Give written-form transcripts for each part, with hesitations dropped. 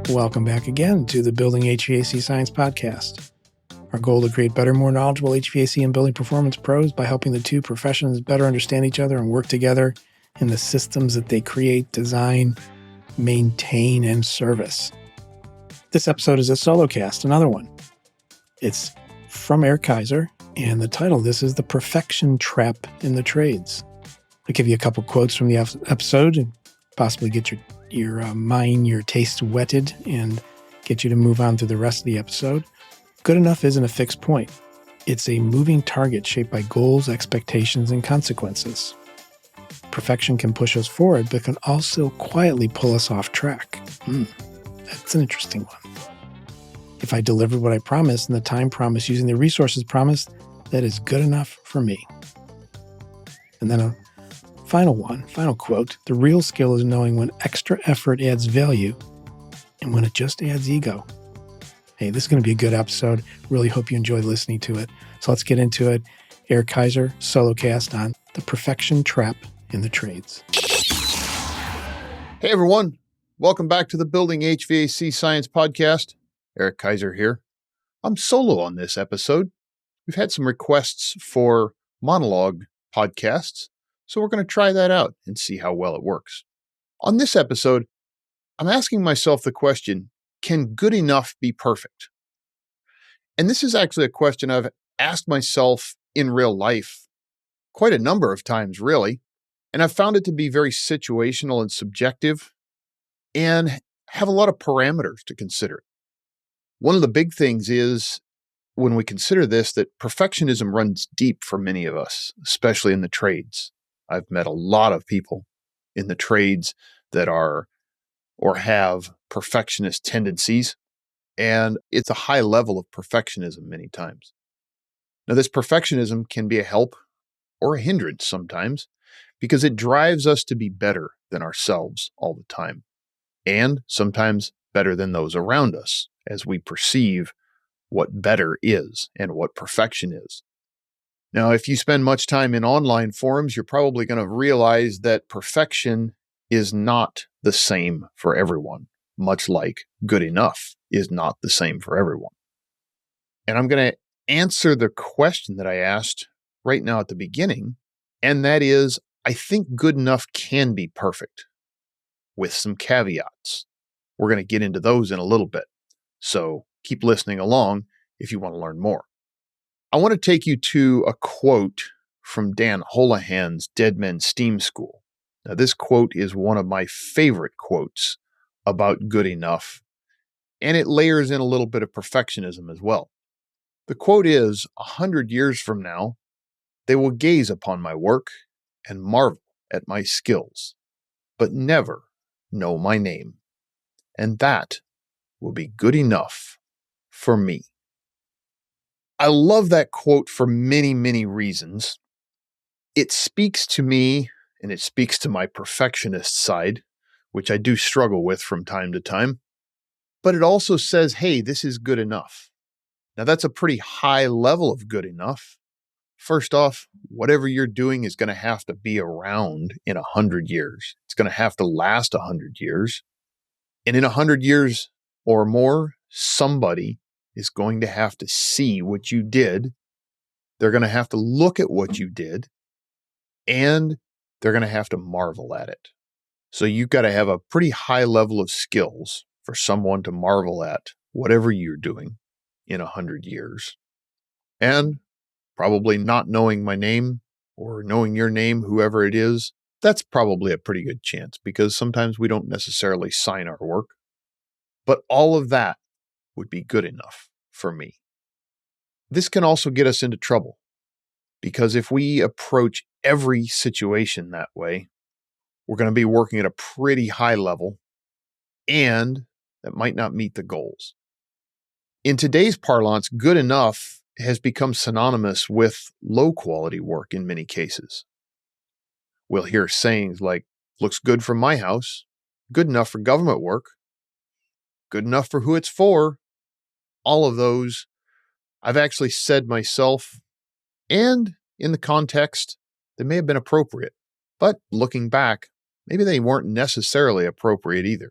Welcome back again to the Building HVAC Science Podcast. Our goal to create better, more knowledgeable HVAC and building performance pros by helping the two professions better understand each other and work together in the systems that they create, design, maintain, and service. This episode is a solo cast, another one. It's from Kaiser, and the title of this is The Perfection Trap in the Trades. I'll give you a couple quotes from the episode and possibly get your taste wetted and get you to move on through the rest of the episode. Good enough isn't a fixed point. It's a moving target shaped by goals, expectations, and consequences. Perfection can push us forward, but can also quietly pull us off track. That's an interesting one. If I delivered what I promised in the time promised using the resources promised, that is good enough for me. And then a final quote, the real skill is knowing when extra effort adds value and when it just adds ego. Hey, this is going to be a good episode. Really hope you enjoyed listening to it. So let's get into it. Kaiser, solo cast on The Perfection Trap in the Trades. Hey everyone, welcome back to the Building HVAC Science Podcast. Kaiser here. I'm solo on this episode. We've had some requests for monologue podcasts, so we're going to try that out and see how well it works. On this episode, I'm asking myself the question, can good enough be perfect? And this is actually a question I've asked myself in real life quite a number of times, really. And I've found it to be very situational and subjective and have a lot of parameters to consider. One of the big things is when we consider this, that perfectionism runs deep for many of us, especially in the trades. I've met a lot of people in the trades that are or have perfectionist tendencies, and it's a high level of perfectionism many times. Now, this perfectionism can be a help or a hindrance sometimes because it drives us to be better than ourselves all the time, and sometimes better than those around us as we perceive what better is and what perfection is. Now, if you spend much time in online forums, you're probably going to realize that perfection is not the same for everyone, much like good enough is not the same for everyone. And I'm going to answer the question that I asked right now at the beginning, and that is, I think good enough can be perfect with some caveats. We're going to get into those in a little bit. So keep listening along if you want to learn more. I want to take you to a quote from Dan Holohan's Dead Men Steam School. Now, this quote is one of my favorite quotes about good enough, and it layers in a little bit of perfectionism as well. The quote is, 100 years from now, they will gaze upon my work and marvel at my skills, but never know my name. And that will be good enough for me. I love that quote for many, many reasons. It speaks to me, and it speaks to my perfectionist side, which I do struggle with from time to time. But it also says, hey, this is good enough. Now, that's a pretty high level of good enough. First off, whatever you're doing is going to have to be around in 100 years. It's going to have to last 100 years. And in 100 years or more, somebody is going to have to see what you did. They're going to have to look at what you did, and they're going to have to marvel at it. So you've got to have a pretty high level of skills for someone to marvel at whatever you're doing in 100 years. And probably not knowing my name or knowing your name, whoever it is, that's probably a pretty good chance because sometimes we don't necessarily sign our work. But all of that would be good enough for me. This can also get us into trouble because if we approach every situation that way, we're going to be working at a pretty high level and that might not meet the goals. In today's parlance, good enough has become synonymous with low quality work in many cases. We'll hear sayings like, looks good from my house, good enough for government work, good enough for who it's for. All of those I've actually said myself, and in the context, they may have been appropriate. But looking back, maybe they weren't necessarily appropriate either.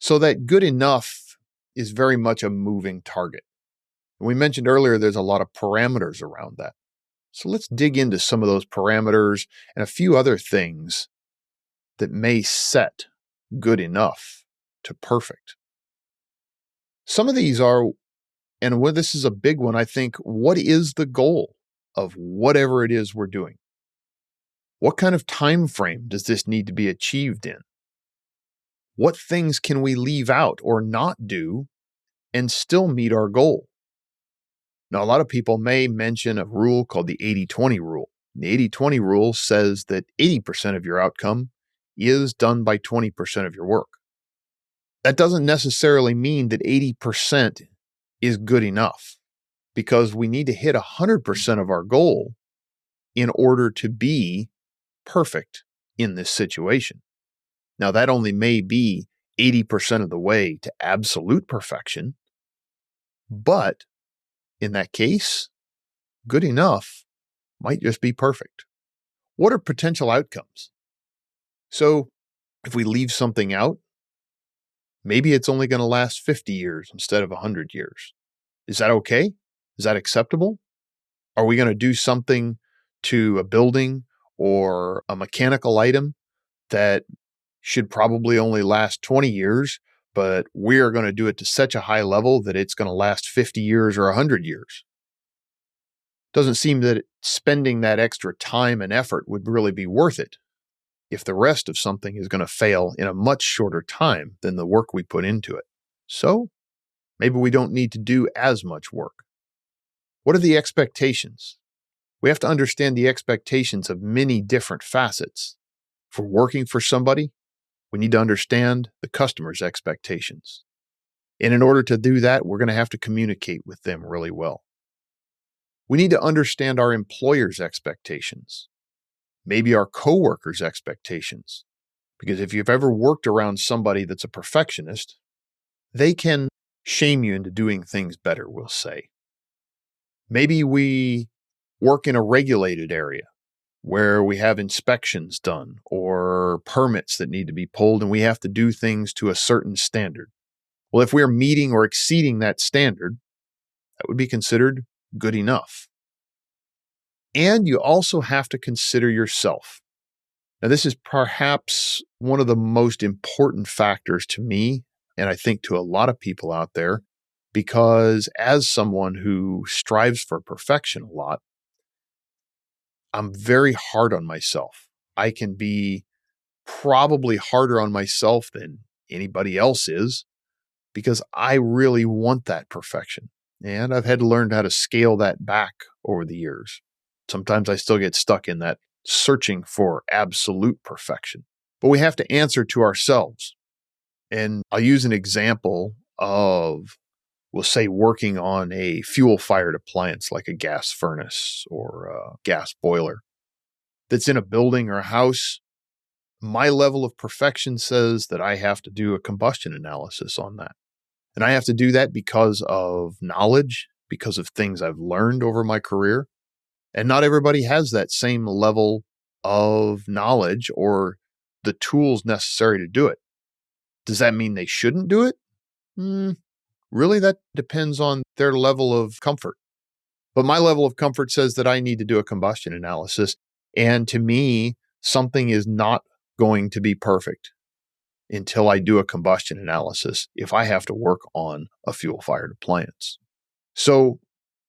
So that good enough is very much a moving target. We mentioned earlier there's a lot of parameters around that. So let's dig into some of those parameters and a few other things that may set good enough to perfect. Some of these are, and this is a big one, I think, what is the goal of whatever it is we're doing? What kind of time frame does this need to be achieved in? What things can we leave out or not do and still meet our goal? Now, a lot of people may mention a rule called the 80-20 rule. The 80-20 rule says that 80% of your outcome is done by 20% of your work. That doesn't necessarily mean that 80% is good enough, because we need to hit 100% of our goal in order to be perfect in this situation. Now, that only may be 80% of the way to absolute perfection, but in that case, good enough might just be perfect. What are potential outcomes? So if we leave something out, maybe it's only going to last 50 years instead of 100 years. Is that okay? Is that acceptable? Are we going to do something to a building or a mechanical item that should probably only last 20 years, but we're going to do it to such a high level that it's going to last 50 years or 100 years? Doesn't seem that spending that extra time and effort would really be worth it if the rest of something is going to fail in a much shorter time than the work we put into it. So maybe we don't need to do as much work. What are the expectations? We have to understand the expectations of many different facets. If we're working for somebody, we need to understand the customer's expectations. And in order to do that, we're going to have to communicate with them really well. We need to understand our employer's expectations, maybe our coworkers' expectations. Because if you've ever worked around somebody that's a perfectionist, they can shame you into doing things better, we'll say. Maybe we work in a regulated area where we have inspections done or permits that need to be pulled and we have to do things to a certain standard. Well, if we're meeting or exceeding that standard, that would be considered good enough. And you also have to consider yourself. Now, this is perhaps one of the most important factors to me, and I think to a lot of people out there, because as someone who strives for perfection a lot, I'm very hard on myself. I can be probably harder on myself than anybody else is because I really want that perfection. And I've had to learn how to scale that back over the years. Sometimes I still get stuck in that searching for absolute perfection. But we have to answer to ourselves. And I'll use an example of, we'll say, working on a fuel-fired appliance like a gas furnace or a gas boiler that's in a building or a house. My level of perfection says that I have to do a combustion analysis on that. And I have to do that because of knowledge, because of things I've learned over my career. And not everybody has that same level of knowledge or the tools necessary to do it. Does that mean they shouldn't do it? Really, that depends on their level of comfort. But my level of comfort says that I need to do a combustion analysis. And to me, something is not going to be perfect until I do a combustion analysis if I have to work on a fuel-fired appliance. So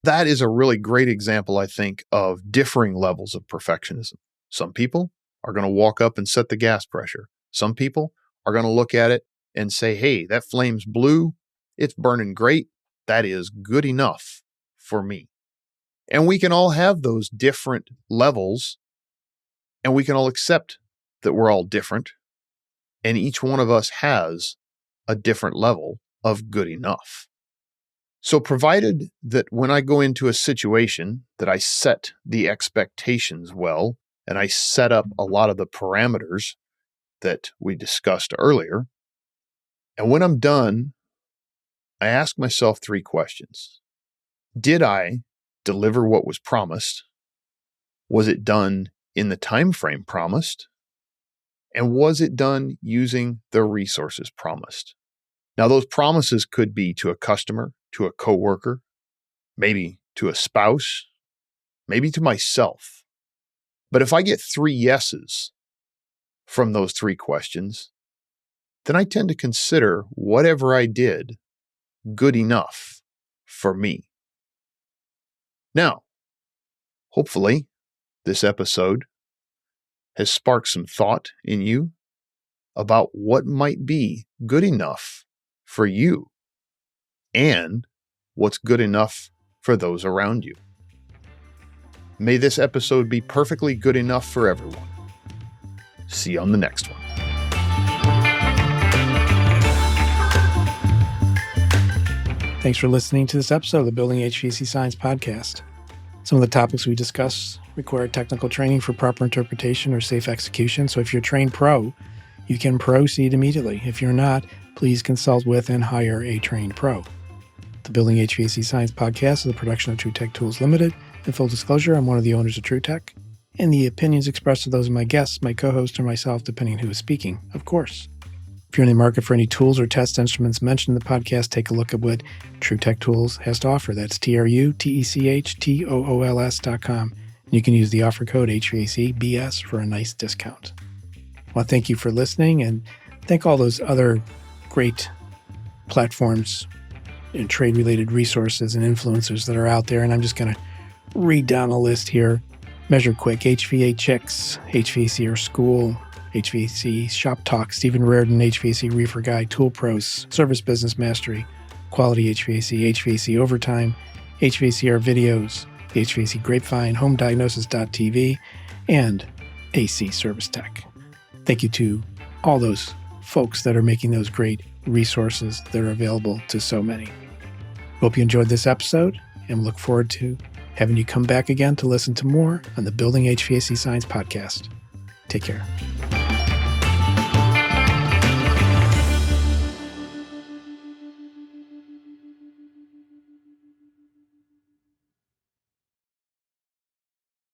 that is a really great example, I think, of differing levels of perfectionism. Some people are going to walk up and set the gas pressure. Some people are going to look at it and say, hey, that flame's blue. It's burning great. That is good enough for me. And we can all have those different levels, and we can all accept that we're all different. And each one of us has a different level of good enough. So provided that when I go into a situation that I set the expectations well, and I set up a lot of the parameters that we discussed earlier, and when I'm done, I ask myself 3 questions. Did I deliver what was promised? Was it done in the time frame promised? And was it done using the resources promised? Now, those promises could be to a customer, to a coworker, maybe to a spouse, maybe to myself. But if I get 3 yeses from those 3 questions, then I tend to consider whatever I did good enough for me. Now, hopefully, this episode has sparked some thought in you about what might be good enough for you and what's good enough for those around you. May this episode be perfectly good enough for everyone. See you on the next one. Thanks for listening to this episode of the Building HVAC Science Podcast. Some of the topics we discuss require technical training for proper interpretation or safe execution. So if you're a trained pro, you can proceed immediately. If you're not, please consult with and hire a trained pro. The Building HVAC Science Podcast is a production of TrueTech Tools Limited. In full disclosure, I'm one of the owners of TrueTech, and the opinions expressed are those of my guests, my co-host, or myself, depending on who is speaking, of course. If you're in the market for any tools or test instruments mentioned in the podcast, take a look at what TrueTech Tools has to offer. That's TrueTechTools.com. And you can use the offer code HVACBS for a nice discount. Well, thank you for listening, and thank all those other great platforms and trade-related resources and influencers that are out there. And I'm just going to read down a list here. Measure Quick, HVA Chicks, HVAC or School, HVAC Shop Talk, Stephen Reardon, HVAC Reefer Guy, Tool Pros, Service Business Mastery, Quality HVAC, HVAC Overtime, HVACR Videos, HVAC Grapevine, HomeDiagnosis.tv, and AC Service Tech. Thank you to all those folks that are making those great resources that are available to so many. Hope you enjoyed this episode, and look forward to having you come back again to listen to more on the Building HVAC Science Podcast. Take care.